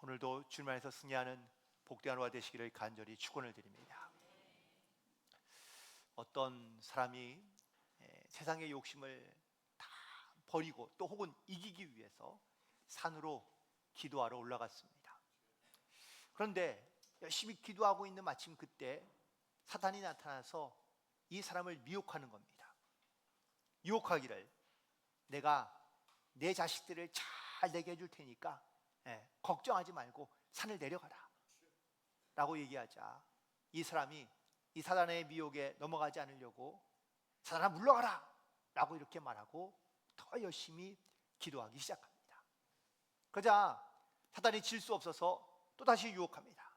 오늘도 주님 안에서 승리하는 복된 하루가 되시기를 간절히 축원을 드립니다. 어떤 사람이 세상의 욕심을 다 버리고 또 혹은 이기기 위해서 산으로 기도하러 올라갔습니다. 그런데 열심히 기도하고 있는 마침 그때 사탄이 나타나서 이 사람을 미혹하는 겁니다. 유혹하기를, 내가 내 자식들을 잘 되게 해줄 테니까 걱정하지 말고 산을 내려가라 라고 얘기하자, 이 사람이 이 사단의 미혹에 넘어가지 않으려고 사단아 물러가라 라고 이렇게 말하고 더 열심히 기도하기 시작합니다. 그러자 사단이 질 수 없어서 또다시 유혹합니다.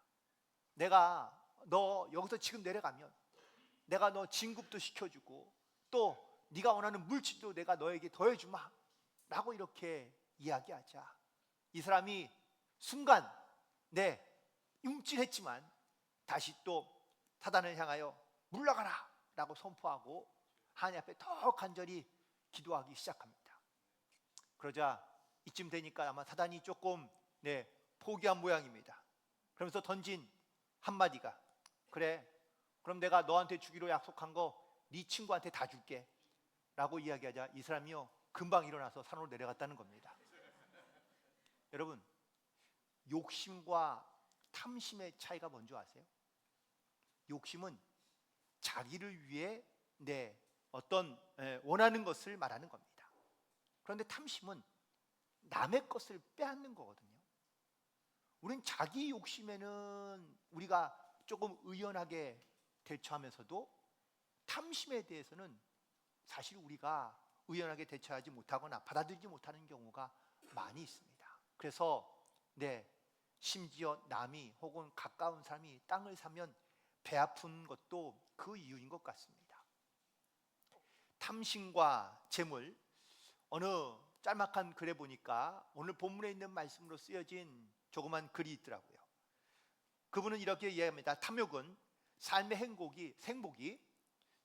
내가 너 여기서 지금 내려가면 내가 너 진급도 시켜주고 또 네가 원하는 물질도 내가 너에게 더해주마 라고 이렇게 이야기하자, 이 사람이 순간 움찔했지만 다시 또 사단을 향하여 물러가라 라고 선포하고 하나님 앞에 더 간절히 기도하기 시작합니다. 그러자 이쯤 되니까 아마 사단이 조금 포기한 모양입니다. 그러면서 던진 한마디가, 그래 그럼 내가 너한테 주기로 약속한 거 네 친구한테 다 줄게 라고 이야기하자, 이 사람이요 금방 일어나서 산으로 내려갔다는 겁니다. 여러분, 욕심과 탐심의 차이가 뭔지 아세요? 욕심은 자기를 위해 어떤 원하는 것을 말하는 겁니다. 그런데 탐심은 남의 것을 빼앗는 거거든요. 우리는 자기 욕심에는 우리가 조금 의연하게 대처하면서도 탐심에 대해서는 사실 우리가 의연하게 대처하지 못하거나 받아들이지 못하는 경우가 많이 있습니다. 그래서 심지어 남이 혹은 가까운 사람이 땅을 사면 배 아픈 것도 그 이유인 것 같습니다. 탐심과 재물, 어느 짤막한 글에 보니까 오늘 본문에 있는 말씀으로 쓰여진 조그만 글이 있더라고요. 그분은 이렇게 이야기합니다. 탐욕은 삶의 생복이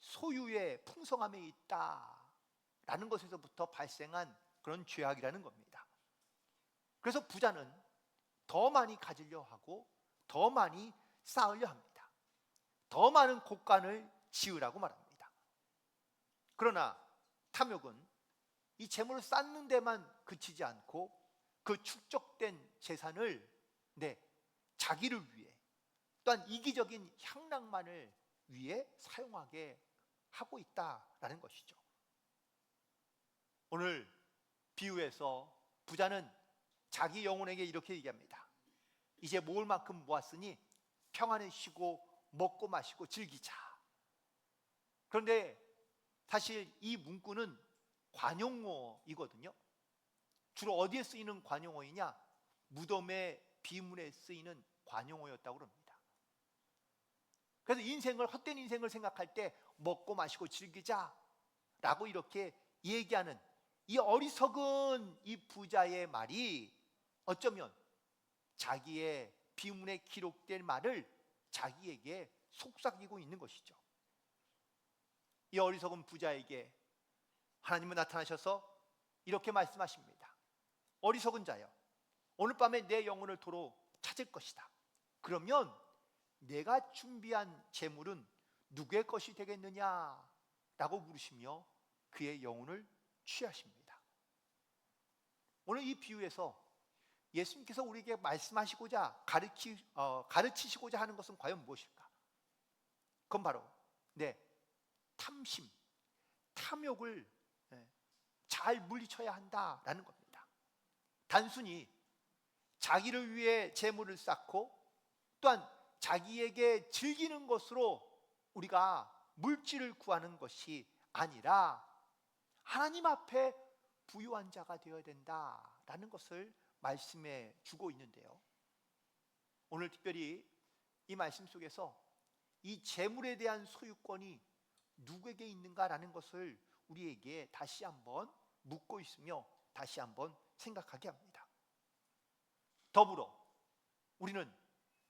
소유의 풍성함에 있다라는 것에서부터 발생한 그런 죄악이라는 겁니다. 그래서 부자는 더 많이 가지려 하고 더 많이 쌓으려 합니다. 더 많은 곳간을 지으라고 말합니다. 그러나 탐욕은 이 재물을 쌓는 데만 그치지 않고 그 축적된 재산을 자기를 위해 또한 이기적인 향락만을 위해 사용하게 하고 있다라는 것이죠. 오늘 비유에서 부자는 자기 영혼에게 이렇게 얘기합니다. 이제 모을 만큼 모았으니 평안히 쉬고 먹고 마시고 즐기자. 그런데 사실 이 문구는 관용어이거든요. 주로 어디에 쓰이는 관용어이냐? 무덤의 비문에 쓰이는 관용어였다고 합니다. 그래서 헛된 인생을 생각할 때 먹고 마시고 즐기자 라고 이렇게 얘기하는 이 어리석은 이 부자의 말이 어쩌면 자기의 비문에 기록된 말을 자기에게 속삭이고 있는 것이죠. 이 어리석은 부자에게 하나님은 나타나셔서 이렇게 말씀하십니다. 어리석은 자여, 오늘 밤에 내 영혼을 도로 찾을 것이다. 그러면 내가 준비한 재물은 누구의 것이 되겠느냐 라고 물으시며 그의 영혼을 취하십니다. 오늘 이 비유에서 예수님께서 우리에게 말씀하시고자 가르치시고자 하는 것은 과연 무엇일까? 그건 바로 탐심, 탐욕을 잘 물리쳐야 한다라는 겁니다. 단순히 자기를 위해 재물을 쌓고 또한 자기에게 즐기는 것으로 우리가 물질을 구하는 것이 아니라 하나님 앞에 부유한 자가 되어야 된다라는 것을 말씀해 주고 있는데요. 오늘 특별히 이 말씀 속에서 이 재물에 대한 소유권이 누구에게 있는가라는 것을 우리에게 다시 한번 묻고 있으며 다시 한번 생각하게 합니다. 더불어 우리는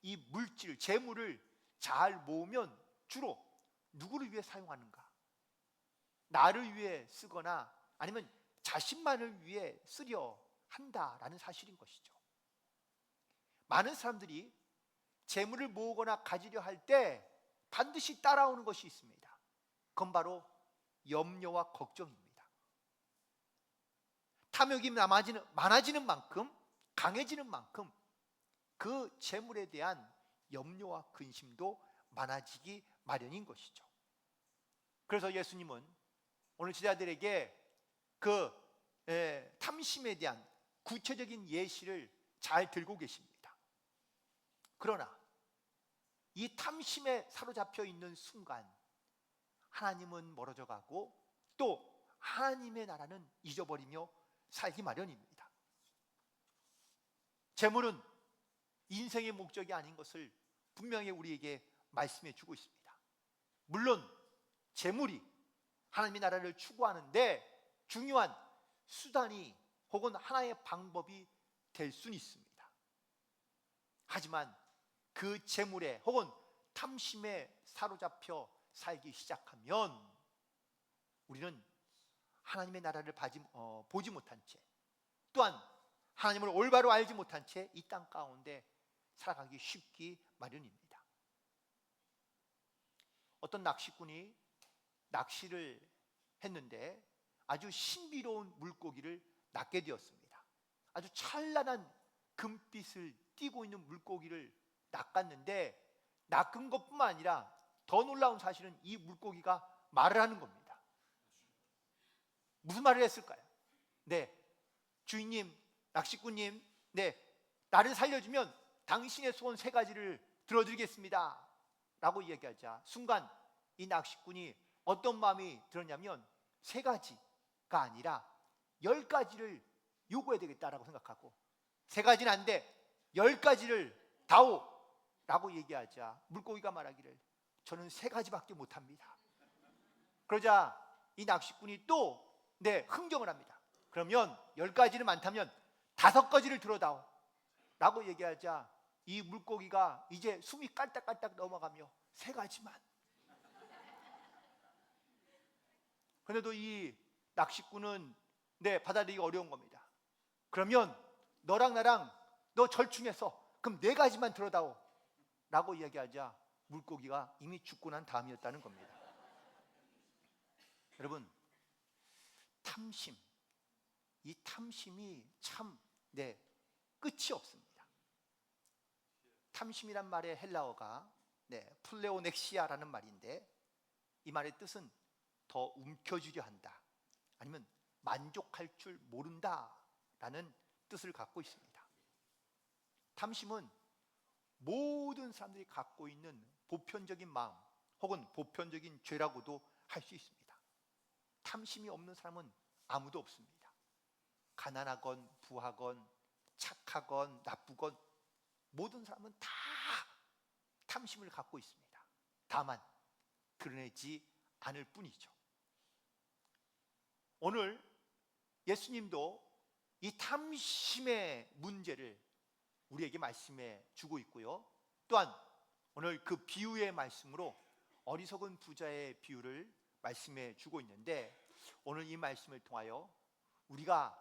이 물질, 재물을 잘 모으면 주로 누구를 위해 사용하는가? 나를 위해 쓰거나 아니면 자신만을 위해 쓰려 한다라는 사실인 것이죠. 많은 사람들이 재물을 모으거나 가지려 할 때 반드시 따라오는 것이 있습니다. 그건 바로 염려와 걱정입니다. 탐욕이 많아지는 만큼, 강해지는 만큼 그 재물에 대한 염려와 근심도 많아지기 마련인 것이죠. 그래서 예수님은 오늘 제자들에게 그 탐심에 대한 구체적인 예시를 잘 들고 계십니다. 그러나 이 탐심에 사로잡혀 있는 순간 하나님은 멀어져 가고 또 하나님의 나라는 잊어버리며 살기 마련입니다. 재물은 인생의 목적이 아닌 것을 분명히 우리에게 말씀해 주고 있습니다. 물론 재물이 하나님의 나라를 추구하는데 중요한 수단이 혹은 하나의 방법이 될 수는 있습니다. 하지만 그 재물에 혹은 탐심에 사로잡혀 살기 시작하면 우리는 하나님의 나라를 보지 못한 채, 또한 하나님을 올바로 알지 못한 채 이 땅 가운데 살아가기 쉽기 마련입니다. 어떤 낚시꾼이 낚시를 했는데 아주 신비로운 물고기를 낚게 되었습니다. 아주 찬란한 금빛을 띠고 있는 물고기를 낚았는데 낚은 것뿐만 아니라 더 놀라운 사실은 이 물고기가 말을 하는 겁니다. 무슨 말을 했을까요? 네, 주인님, 낚시꾼님, 네, 나를 살려주면 당신의 소원 3가지를 들어드리겠습니다 라고 이야기하자 순간 이 낚시꾼이 어떤 마음이 들었냐면 3가지가 아니라 10가지를 요구해야 되겠다라고 생각하고 3가지는 안 돼, 10가지를 다오 라고 얘기하자 물고기가 말하기를 저는 3가지밖에 못합니다. 그러자 이 낚시꾼이 또 흥정을 합니다. 그러면 10가지는 많다면 5가지를 들어다오 라고 얘기하자 이 물고기가 이제 숨이 깔딱깔딱 넘어가며 3가지만. 그런데도 이 낚시꾼은 받아들이기 어려운 겁니다. 그러면 너랑 나랑 너 절충해서 그럼 4가지만 들어다오 라고 이야기하자 물고기가 이미 죽고 난 다음이었다는 겁니다. 여러분, 탐심, 이 탐심이 참 끝이 없습니다. 탐심이란 말의 헬라어가 플레오넥시아라는 말인데 이 말의 뜻은 더 움켜쥐려 한다, 아니면 만족할 줄 모른다 라는 뜻을 갖고 있습니다. 탐심은 모든 사람들이 갖고 있는 보편적인 마음 혹은 보편적인 죄라고도 할 수 있습니다. 탐심이 없는 사람은 아무도 없습니다. 가난하건 부하건 착하건 나쁘건 모든 사람은 다 탐심을 갖고 있습니다. 다만 드러내지 않을 뿐이죠. 오늘 예수님도 이 탐심의 문제를 우리에게 말씀해 주고 있고요. 또한 오늘 그 비유의 말씀으로 어리석은 부자의 비유를 말씀해 주고 있는데 오늘 이 말씀을 통하여 우리가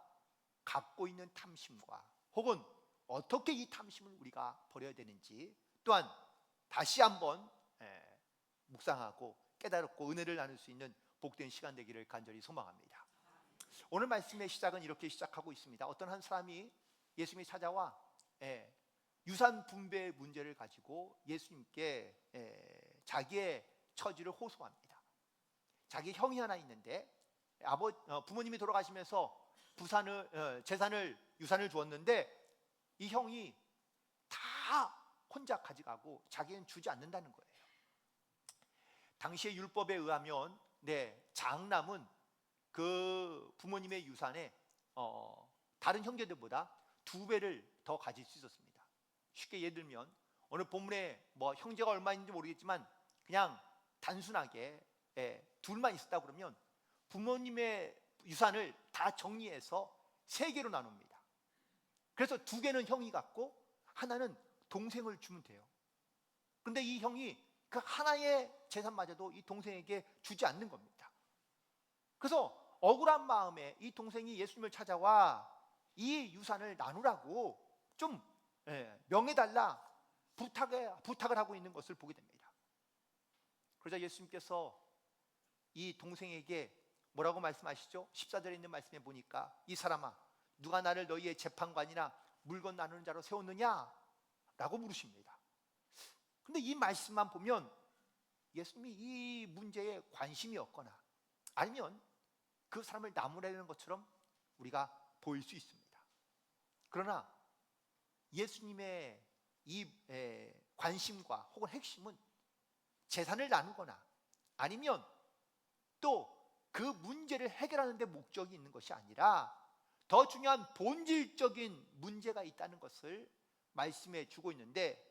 갖고 있는 탐심과 혹은 어떻게 이 탐심을 우리가 버려야 되는지 또한 다시 한번 묵상하고 깨달고 은혜를 나눌 수 있는 복된 시간 되기를 간절히 소망합니다. 오늘 말씀의 시작은 이렇게 시작하고 있습니다. 어떤 한 사람이 예수님이 찾아와 유산 분배의 문제를 가지고 예수님께 자기의 처지를 호소합니다. 자기 형이 하나 있는데 부모님이 돌아가시면서 유산을 주었는데 이 형이 다 혼자 가져가고 자기는 주지 않는다는 거예요. 당시의 율법에 의하면 장남은 그 부모님의 유산에 다른 형제들보다 2배를 더 가질 수 있었습니다. 쉽게 예를 들면 오늘 본문에 형제가 얼마인지 모르겠지만 그냥 단순하게 둘만 있었다 그러면 부모님의 유산을 다 정리해서 3개로 나눕니다. 그래서 2개는 형이 갖고 하나는 동생을 주면 돼요. 그런데 이 형이 그 하나의 재산마저도 이 동생에게 주지 않는 겁니다. 그래서 억울한 마음에 이 동생이 예수님을 찾아와 이 유산을 나누라고 좀 명예 달라 부탁을 하고 있는 것을 보게 됩니다. 그러자 예수님께서 이 동생에게 뭐라고 말씀하시죠? 14절에 있는 말씀에 보니까 이 사람아, 누가 나를 너희의 재판관이나 물건 나누는 자로 세웠느냐? 라고 물으십니다. 근데 이 말씀만 보면 예수님이 이 문제에 관심이 없거나 아니면 그 사람을 나무라는 것처럼 우리가 보일 수 있습니다. 그러나 예수님의 이 관심과 혹은 핵심은 재산을 나누거나 아니면 또 그 문제를 해결하는 데 목적이 있는 것이 아니라 더 중요한 본질적인 문제가 있다는 것을 말씀해 주고 있는데,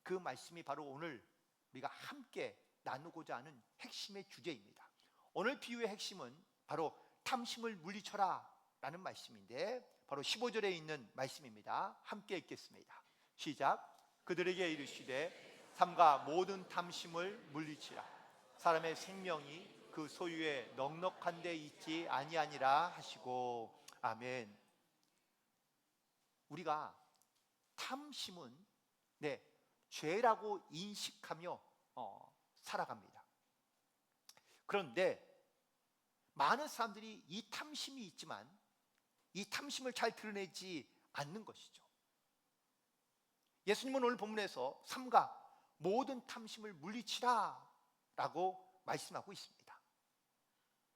그 말씀이 바로 오늘 우리가 함께 나누고자 하는 핵심의 주제입니다. 오늘 비유의 핵심은 바로 탐심을 물리쳐라 라는 말씀인데, 바로 15절에 있는 말씀입니다. 함께 읽겠습니다. 시작. 그들에게 이르시되 삼가 모든 탐심을 물리치라. 사람의 생명이 그 소유에 넉넉한 데 있지 아니하니라 하시고. 아멘. 우리가 탐심은 죄라고 인식하며 살아갑니다. 그런데 많은 사람들이 이 탐심이 있지만 이 탐심을 잘 드러내지 않는 것이죠. 예수님은 오늘 본문에서 삼가 모든 탐심을 물리치라 라고 말씀하고 있습니다.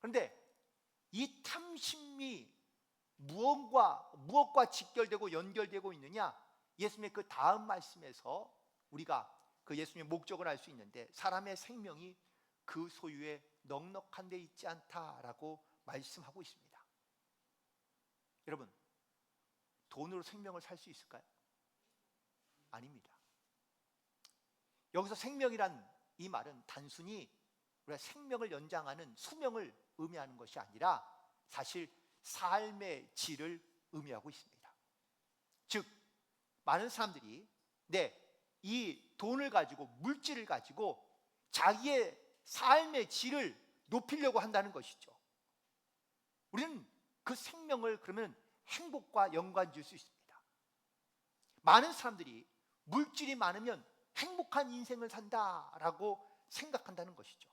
그런데 이 탐심이 무엇과 직결되고 연결되고 있느냐? 예수님의 그 다음 말씀에서 우리가 그 예수님의 목적을 알 수 있는데, 사람의 생명이 그 소유에 넉넉한 데 있지 않다라고 말씀하고 있습니다. 여러분, 돈으로 생명을 살 수 있을까요? 아닙니다. 여기서 생명이란 이 말은 단순히 우리가 생명을 연장하는 수명을 의미하는 것이 아니라 사실 삶의 질을 의미하고 있습니다. 즉, 많은 사람들이 이 돈을 가지고, 물질을 가지고 자기의 삶의 질을 높이려고 한다는 것이죠. 우리는 그 생명을 그러면 행복과 연관지을 수 있습니다. 많은 사람들이 물질이 많으면 행복한 인생을 산다라고 생각한다는 것이죠.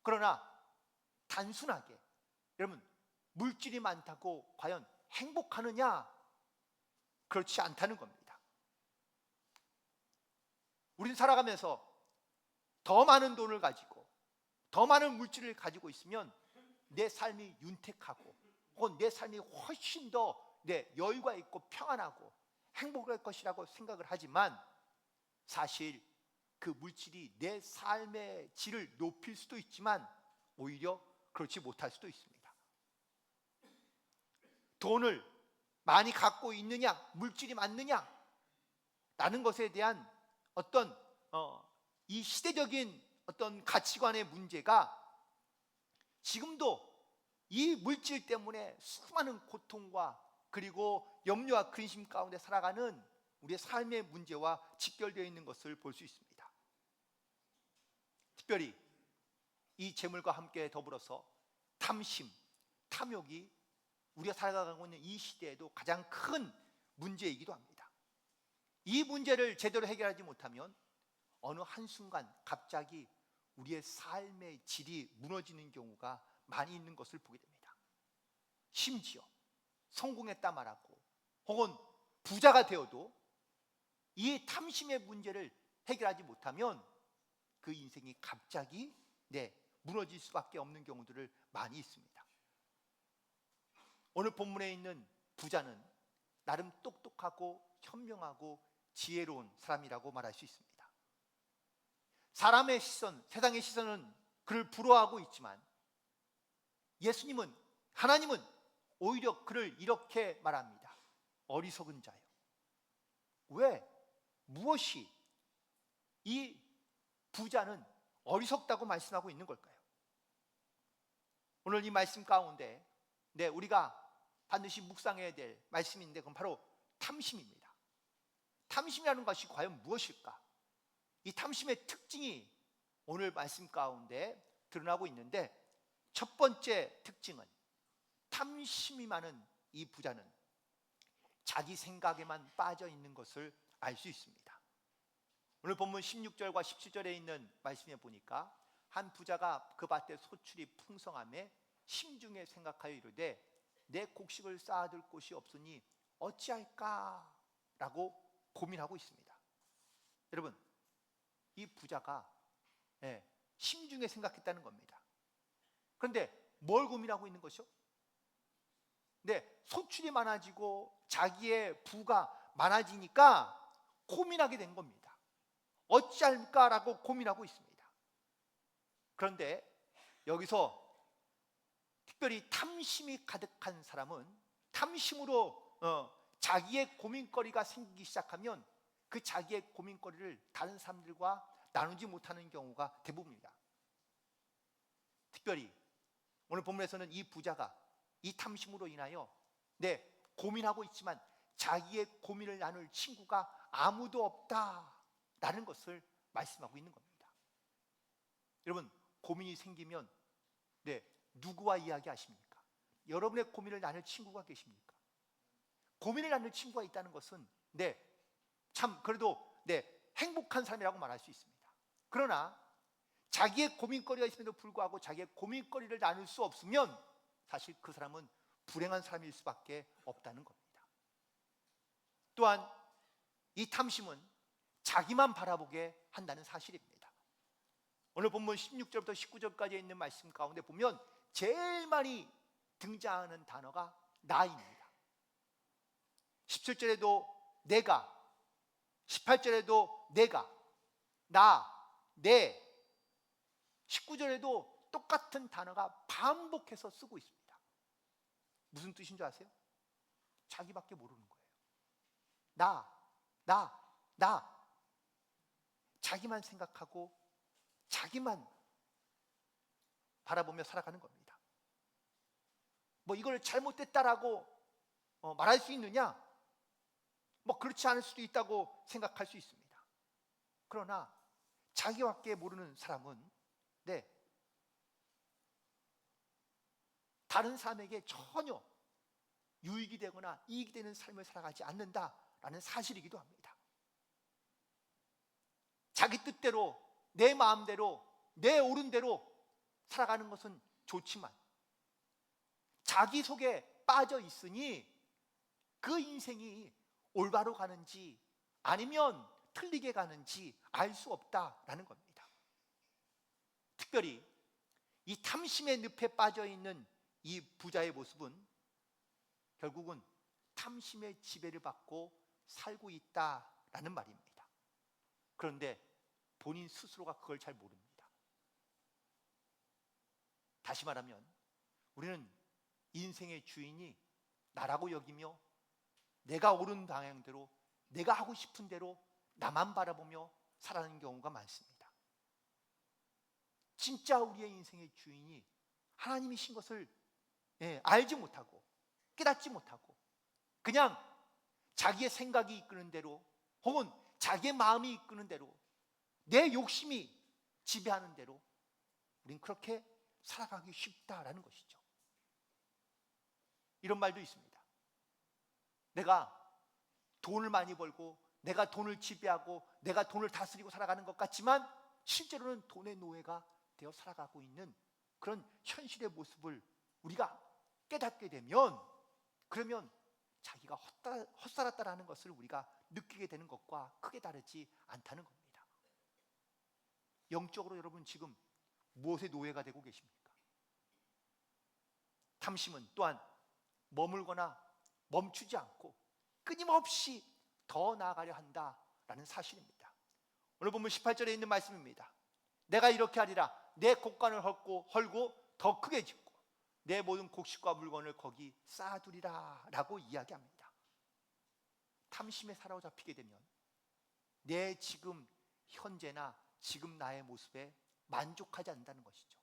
그러나 단순하게 여러분, 물질이 많다고 과연 행복하느냐? 그렇지 않다는 겁니다. 우린 살아가면서 더 많은 돈을 가지고 더 많은 물질을 가지고 있으면 내 삶이 윤택하고 혹은 내 삶이 훨씬 더 여유가 있고 평안하고 행복할 것이라고 생각을 하지만, 사실 그 물질이 내 삶의 질을 높일 수도 있지만 오히려 그렇지 못할 수도 있습니다. 돈을 많이 갖고 있느냐, 물질이 많느냐 라는 것에 대한 어떤 이 시대적인 어떤 가치관의 문제가 지금도 이 물질 때문에 수많은 고통과 그리고 염려와 근심 가운데 살아가는 우리의 삶의 문제와 직결되어 있는 것을 볼 수 있습니다. 특별히 이 재물과 함께 더불어서 탐심, 탐욕이 우리가 살아가고 있는 이 시대에도 가장 큰 문제이기도 합니다. 이 문제를 제대로 해결하지 못하면 어느 한순간 갑자기 우리의 삶의 질이 무너지는 경우가 많이 있는 것을 보게 됩니다. 심지어 성공했다 말하고 혹은 부자가 되어도 이 탐심의 문제를 해결하지 못하면 그 인생이 갑자기 무너질 수밖에 없는 경우들을 많이 있습니다. 오늘 본문에 있는 부자는 나름 똑똑하고 현명하고 지혜로운 사람이라고 말할 수 있습니다. 사람의 시선, 세상의 시선은 그를 부러워하고 있지만 예수님은, 하나님은 오히려 그를 이렇게 말합니다. 어리석은 자요. 왜? 무엇이 이 부자는 어리석다고 말씀하고 있는 걸까요? 오늘 이 말씀 가운데 우리가 반드시 묵상해야 될 말씀인데, 그건 바로 탐심입니다. 탐심이라는 것이 과연 무엇일까? 이 탐심의 특징이 오늘 말씀 가운데 드러나고 있는데, 첫 번째 특징은 탐심이 많은 이 부자는 자기 생각에만 빠져 있는 것을 알 수 있습니다. 오늘 본문 16절과 17절에 있는 말씀에 보니까 한 부자가 그 밭에 소출이 풍성함에 심중에 생각하여 이르되 내 곡식을 쌓아둘 곳이 없으니 어찌할까? 라고 고민하고 있습니다. 여러분, 이 부자가 심중에 생각했다는 겁니다. 그런데 뭘 고민하고 있는 것이요? 소출이 많아지고 자기의 부가 많아지니까 고민하게 된 겁니다. 어찌할까라고 고민하고 있습니다. 그런데 여기서 특별히 탐심이 가득한 사람은 탐심으로 자기의 고민거리가 생기기 시작하면 그 자기의 고민거리를 다른 사람들과 나누지 못하는 경우가 대부분입니다. 특별히 오늘 본문에서는 이 부자가 이 탐심으로 인하여 고민하고 있지만 자기의 고민을 나눌 친구가 아무도 없다라는 것을 말씀하고 있는 겁니다. 여러분, 고민이 생기면 누구와 이야기하십니까? 여러분의 고민을 나눌 친구가 계십니까? 고민을 나눌 친구가 있다는 것은 참 그래도 행복한 삶이라고 말할 수 있습니다. 그러나 자기의 고민거리가 있음에도 불구하고 자기의 고민거리를 나눌 수 없으면 사실 그 사람은 불행한 사람일 수밖에 없다는 겁니다. 또한 이 탐심은 자기만 바라보게 한다는 사실입니다. 오늘 본문 16절부터 19절까지 있는 말씀 가운데 보면 제일 많이 등장하는 단어가 나입니다. 17절에도 내가, 18절에도 내가, 나, 내, 19절에도 똑같은 단어가 반복해서 쓰고 있습니다. 무슨 뜻인 줄 아세요? 자기밖에 모르는 거예요. 나 자기만 생각하고 자기만 바라보며 살아가는 겁니다. 뭐 이걸 잘못됐다라고 말할 수 있느냐? 뭐 그렇지 않을 수도 있다고 생각할 수 있습니다. 그러나 자기밖에 모르는 사람은 다른 사람에게 전혀 유익이 되거나 이익이 되는 삶을 살아가지 않는다라는 사실이기도 합니다. 자기 뜻대로, 내 마음대로, 내 옳은 대로 살아가는 것은 좋지만 자기 속에 빠져 있으니 그 인생이 올바로 가는지 아니면 틀리게 가는지 알 수 없다라는 겁니다. 특별히 이 탐심의 늪에 빠져 있는 이 부자의 모습은 결국은 탐심의 지배를 받고 살고 있다라는 말입니다. 그런데 본인 스스로가 그걸 잘 모릅니다. 다시 말하면 우리는 인생의 주인이 나라고 여기며 내가 옳은 방향대로, 내가 하고 싶은 대로 나만 바라보며 살아가는 경우가 많습니다. 진짜 우리의 인생의 주인이 하나님이신 것을 알지 못하고 깨닫지 못하고 그냥 자기의 생각이 이끄는 대로 혹은 자기의 마음이 이끄는 대로 내 욕심이 지배하는 대로 우린 그렇게 살아가기 쉽다라는 것이죠. 이런 말도 있습니다. 내가 돈을 많이 벌고 내가 돈을 지배하고 내가 돈을 다스리고 살아가는 것 같지만 실제로는 돈의 노예가 되어 살아가고 있는 그런 현실의 모습을 우리가 깨닫게 되면 그러면 자기가 헛살았다라는 것을 우리가 느끼게 되는 것과 크게 다르지 않다는 겁니다. 영적으로 여러분 지금 무엇의 노예가 되고 계십니까? 탐심은 또한 머물거나 멈추지 않고 끊임없이 더 나아가려 한다라는 사실입니다. 오늘 보면 18절에 있는 말씀입니다. 내가 이렇게 하리라. 내 곡간을 헐고 더 크게 짓고 내 모든 곡식과 물건을 거기 쌓아두리라 라고 이야기합니다. 탐심에 사로잡히게 되면 내 지금 현재나 지금 나의 모습에 만족하지 않는다는 것이죠.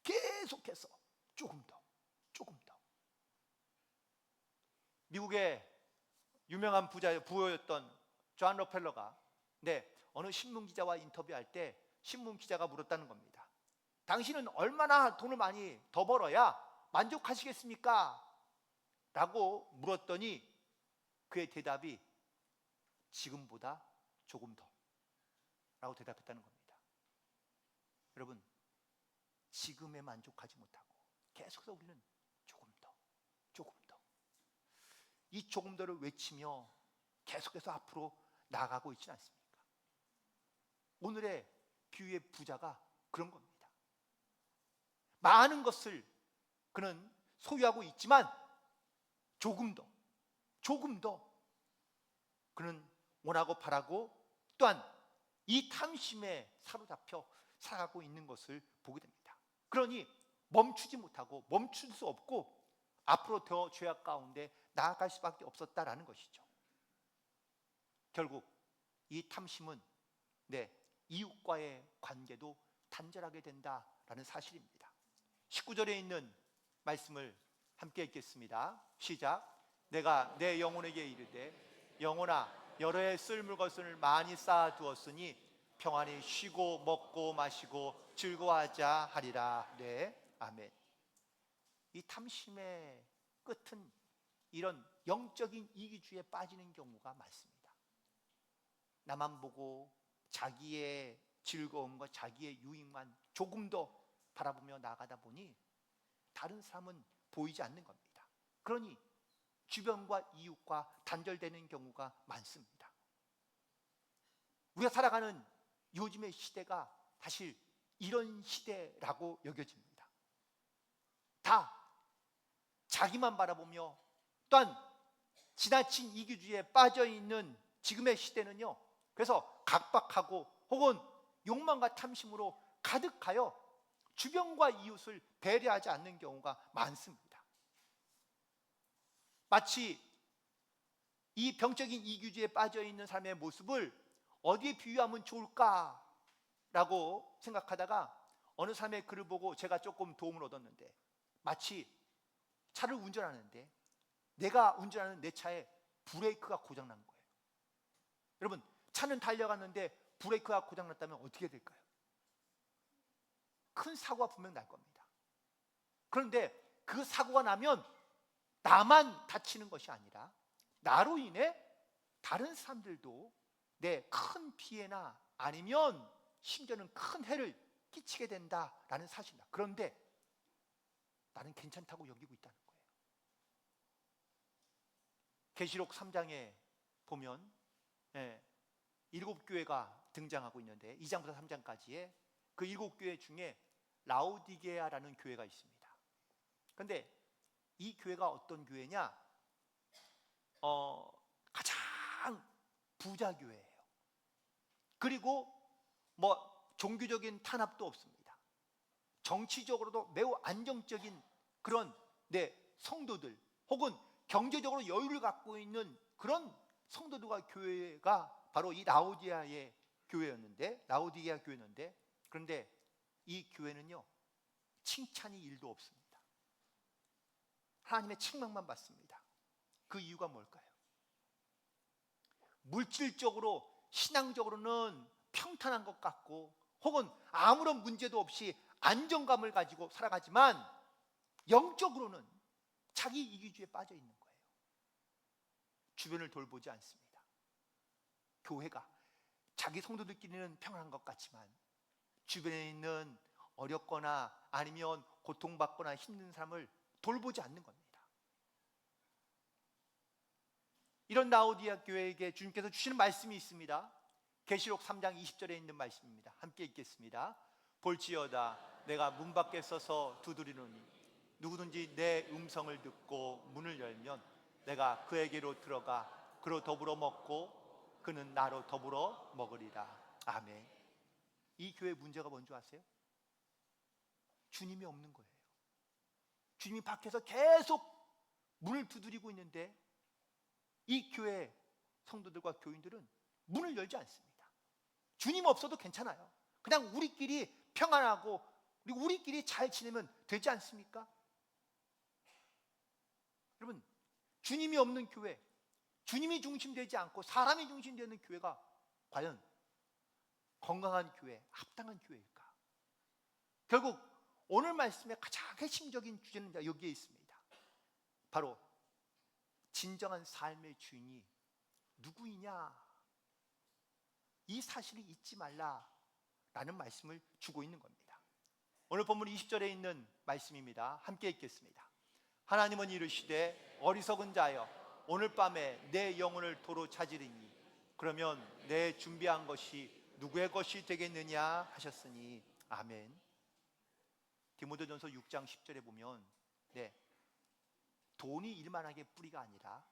계속해서 조금 더 미국의 유명한 부호였던 존 록펠러가 어느 신문기자와 인터뷰할 때 신문기자가 물었다는 겁니다. 당신은 얼마나 돈을 많이 더 벌어야 만족하시겠습니까? 라고 물었더니 그의 대답이 지금보다 조금 더 라고 대답했다는 겁니다. 여러분, 지금에 만족하지 못하고 계속해서 우리는 조금 더, 조금 더, 이 조금 더를 외치며 계속해서 앞으로 나가고 있지는 않습니까? 오늘의 비유의 부자가 그런 겁니다. 많은 것을 그는 소유하고 있지만 조금 더, 조금 더 그는 원하고 바라고 또한 이 탐심에 사로잡혀 살아가고 있는 것을 보게 됩니다. 그러니 멈추지 못하고 멈출 수 없고 앞으로 더 죄악 가운데 나아갈 수밖에 없었다라는 것이죠. 결국 이 탐심은 내 이웃과의 관계도 단절하게 된다라는 사실입니다. 19절에 있는 말씀을 함께 읽겠습니다. 시작. 내가 내 영혼에게 이르되 영혼아 여러 해 쓸 것을 많이 쌓아두었으니 평안히 쉬고 먹고 마시고 즐거워하자 하리라. 네, 아멘. 이 탐심의 끝은 이런 영적인 이기주의에 빠지는 경우가 많습니다. 나만 보고 자기의 즐거움과 자기의 유익만 조금 더 바라보며 나가다 보니 다른 사람은 보이지 않는 겁니다. 그러니 주변과 이웃과 단절되는 경우가 많습니다. 우리가 살아가는 요즘의 시대가 사실 이런 시대라고 여겨집니다. 다 자기만 바라보며 또한 지나친 이기주의에 빠져있는 지금의 시대는요, 그래서 각박하고 혹은 욕망과 탐심으로 가득하여 주변과 이웃을 배려하지 않는 경우가 많습니다. 마치 이 병적인 이기주의에 빠져있는 삶의 모습을 어디에 비유하면 좋을까라고 생각하다가 어느 사람의 글을 보고 제가 조금 도움을 얻었는데, 마치 차를 운전하는데 내가 운전하는 내 차에 브레이크가 고장난 거예요. 여러분, 차는 달려갔는데 브레이크가 고장났다면 어떻게 될까요? 큰 사고가 분명 날 겁니다. 그런데 그 사고가 나면 나만 다치는 것이 아니라 나로 인해 다른 사람들도 내 큰 피해나 아니면 심지어는 큰 해를 끼치게 된다라는 사실입니다. 그런데 나는 괜찮다고 여기고 있다는 거예요. 계시록 3장에 보면 7교회가 등장하고 있는데 2장부터 3장까지의 그 7교회 중에 라오디게아라는 교회가 있습니다. 그런데 이 교회가 어떤 교회냐? 가장 부자 교회예요. 그리고 종교적인 탄압도 없습니다. 정치적으로도 매우 안정적인 그런 성도들 혹은 경제적으로 여유를 갖고 있는 그런 성도들과 교회가 바로 이 라오디게아 교회였는데, 그런데 이 교회는요, 칭찬이 1도 없습니다. 하나님의 책망만 받습니다. 그 이유가 뭘까요? 물질적으로 신앙적으로는 평탄한 것 같고 혹은 아무런 문제도 없이 안정감을 가지고 살아가지만 영적으로는 자기 이기주의에 빠져 있는 거예요. 주변을 돌보지 않습니다. 교회가 자기 성도들끼리는 평안한 것 같지만 주변에 있는 어렵거나 아니면 고통받거나 힘든 사람을 돌보지 않는 겁니다. 이런 라오디게아 교회에게 주님께서 주시는 말씀이 있습니다. 계시록 3장 20절에 있는 말씀입니다. 함께 읽겠습니다. 볼지어다 내가 문 밖에 서서 두드리노니 누구든지 내 음성을 듣고 문을 열면 내가 그에게로 들어가 그로 더불어 먹고 그는 나로 더불어 먹으리라. 아멘. 이 교회의 문제가 뭔지 아세요? 주님이 없는 거예요. 주님이 밖에서 계속 문을 두드리고 있는데 이 교회 성도들과 교인들은 문을 열지 않습니다. 주님 없어도 괜찮아요. 그냥 우리끼리 평안하고 우리끼리 잘 지내면 되지 않습니까? 여러분, 주님이 없는 교회, 주님이 중심되지 않고 사람이 중심되는 교회가 과연 건강한 교회, 합당한 교회일까? 결국 오늘 말씀의 가장 핵심적인 주제는 여기에 있습니다. 바로 진정한 삶의 주인이 누구이냐 이 사실을 잊지 말라라는 말씀을 주고 있는 겁니다. 오늘 본문 20절에 있는 말씀입니다. 함께 읽겠습니다. 하나님은 이르시되 어리석은 자여 오늘 밤에 내 영혼을 도로 찾으리니 그러면 내 준비한 것이 누구의 것이 되겠느냐 하셨으니 아멘. 디모데전서 6장 10절에 보면 돈이 일만하게 뿌리가 아니라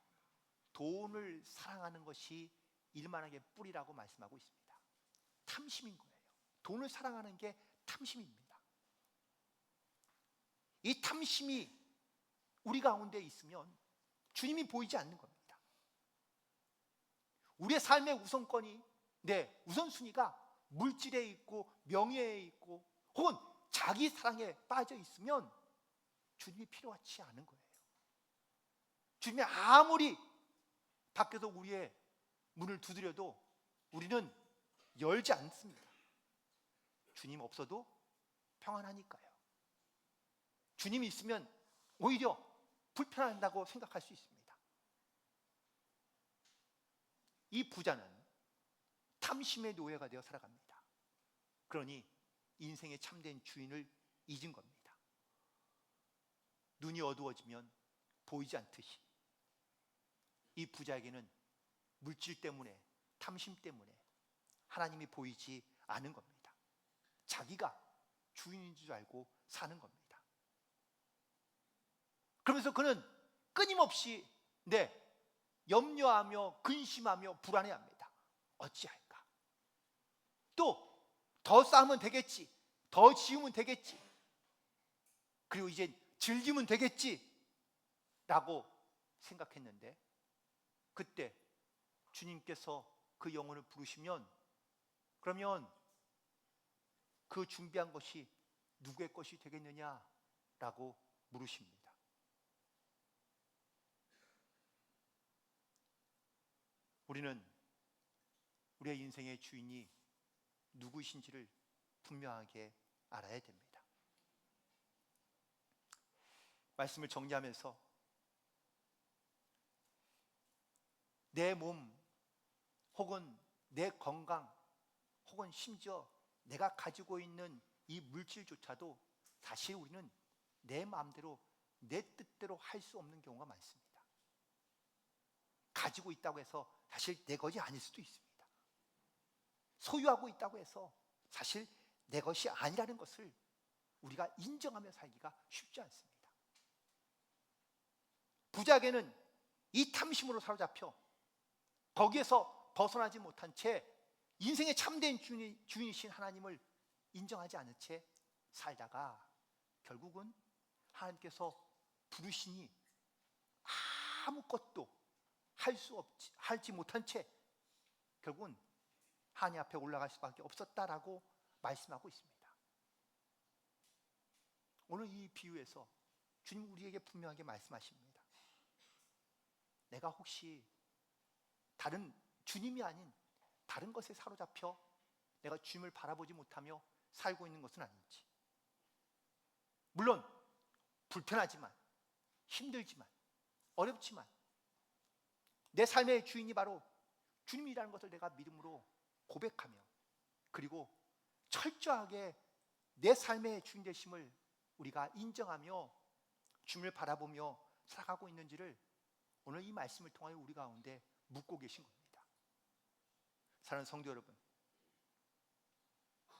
돈을 사랑하는 것이 일만하게 뿌리라고 말씀하고 있습니다. 탐심인 거예요. 돈을 사랑하는 게 탐심입니다. 이 탐심이 우리 가운데 있으면 주님이 보이지 않는 겁니다. 우리의 삶의 우선권이 우선순위가 물질에 있고 명예에 있고 혹은 자기 사랑에 빠져 있으면 주님이 필요하지 않은 거예요. 주님이 아무리 밖에서 우리의 문을 두드려도 우리는 열지 않습니다. 주님 없어도 평안하니까요. 주님이 있으면 오히려 불편하다고 생각할 수 있습니다. 이 부자는 탐심의 노예가 되어 살아갑니다. 그러니 인생의 참된 주인을 잊은 겁니다. 눈이 어두워지면 보이지 않듯이 이 부자에게는 물질 때문에, 탐심 때문에 하나님이 보이지 않은 겁니다. 자기가 주인인 줄 알고 사는 겁니다. 그러면서 그는 끊임없이 염려하며 근심하며 불안해합니다. 어찌할까? 또 더 쌓으면 되겠지, 더 지으면 되겠지, 그리고 이제 즐기면 되겠지 라고 생각했는데 그때 주님께서 그 영혼을 부르시면 그러면 그 준비한 것이 누구의 것이 되겠느냐라고 물으십니다. 우리는 우리의 인생의 주인이 누구이신지를 분명하게 알아야 됩니다. 말씀을 정리하면서 내 몸 혹은 내 건강 혹은 심지어 내가 가지고 있는 이 물질조차도 사실 우리는 내 마음대로 내 뜻대로 할 수 없는 경우가 많습니다. 가지고 있다고 해서 사실 내 것이 아닐 수도 있습니다. 소유하고 있다고 해서 사실 내 것이 아니라는 것을 우리가 인정하며 살기가 쉽지 않습니다. 부자에게는 이 탐심으로 사로잡혀 거기에서 벗어나지 못한 채 인생의 참된 주인이신 하나님을 인정하지 않은 채 살다가 결국은 하나님께서 부르시니 아무것도 하지 못한 채 결국은 하나님 앞에 올라갈 수밖에 없었다라고 말씀하고 있습니다. 오늘 이 비유에서 주님 우리에게 분명하게 말씀하십니다. 내가 혹시 다른 주님이 아닌 다른 것에 사로잡혀 내가 주님을 바라보지 못하며 살고 있는 것은 아닌지. 물론 불편하지만 힘들지만 어렵지만 내 삶의 주인이 바로 주님이라는 것을 내가 믿음으로 고백하며 그리고 철저하게 내 삶의 주인 되심을 우리가 인정하며 주님을 바라보며 살아가고 있는지를 오늘 이 말씀을 통하여 우리 가운데 묻고 계신 겁니다. 사랑하는 성도 여러분,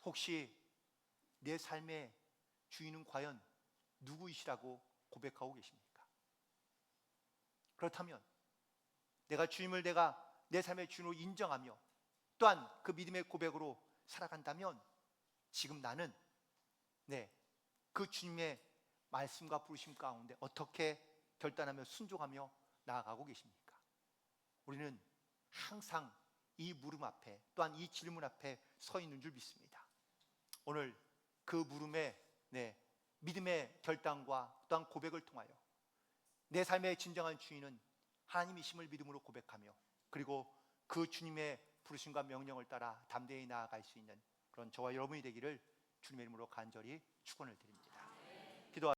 혹시 내 삶의 주인은 과연 누구이시라고 고백하고 계십니까? 그렇다면 내가 주님을 내 삶의 주인으로 인정하며 또한 그 믿음의 고백으로 살아간다면 지금 나는 그 주님의 말씀과 부르심 가운데 어떻게 결단하며 순종하며 나아가고 계십니까? 우리는 항상 이 물음 앞에 또한 이 질문 앞에 서 있는 줄 믿습니다. 오늘 그 물음에 믿음의 결단과 또한 고백을 통하여 내 삶의 진정한 주인은 하나님이심을 믿음으로 고백하며 그리고 그 주님의 부르심과 명령을 따라 담대히 나아갈 수 있는 그런 저와 여러분이 되기를 주님의 이름으로 간절히 축원을 드립니다.